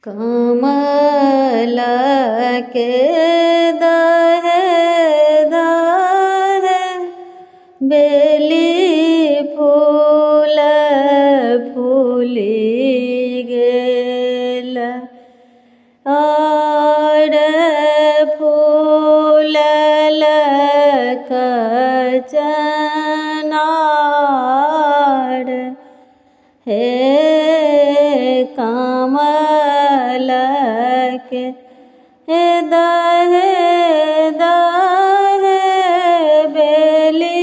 कमल के दहे दहे बेली फूल फूली गेल और फूलल कचनार हे कमल के दहे दहे बेली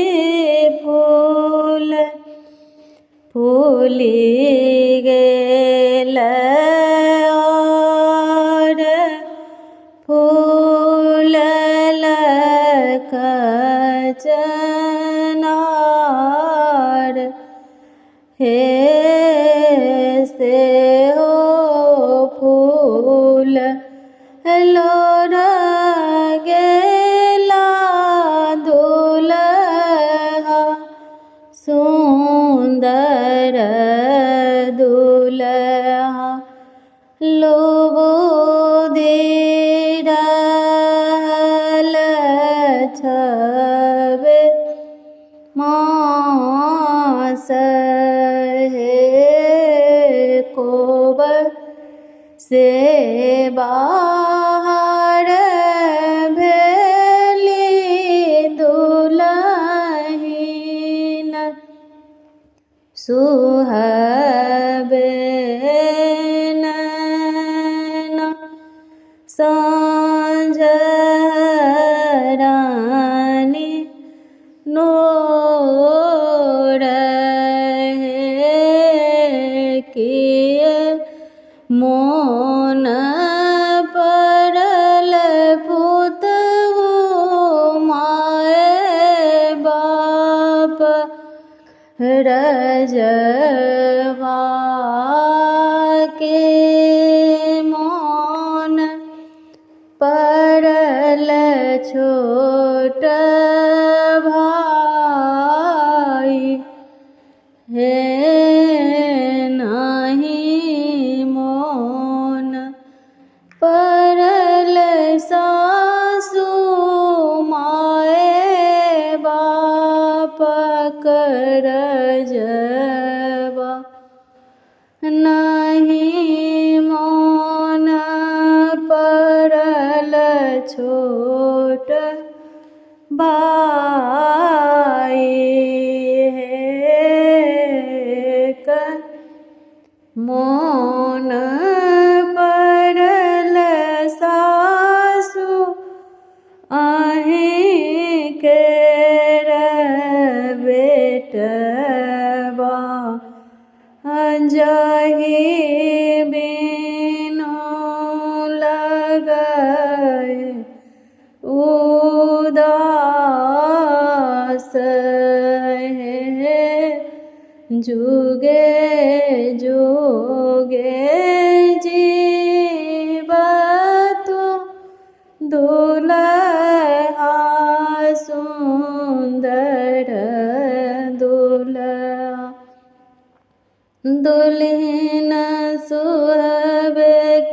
फूल फूली गेल और फूलल कचनार हे से हो फूल लोढ़ गेला दुल्हा सुंदर दुल्हा लोबोधी रहल छबे मास हे कोबर से बाहर भेली दुल्हिन सुहबेन साँझ रानी नोर किए मोन पड़ल पुतहु माए बाप रजवा के मोन पड़ल छोट भाई हे नहीं मोन पड़ल सासु माए बाप करजवा नहीं मोन पड़ल छोट भाई हे मोन पड़ल सासु अहीं केर बेटवा जाहि बिनु लगै उदास हे जुगे जुगे जीवतु दुल्हा सुंदर दुल्हा दुल्हन सुहबेक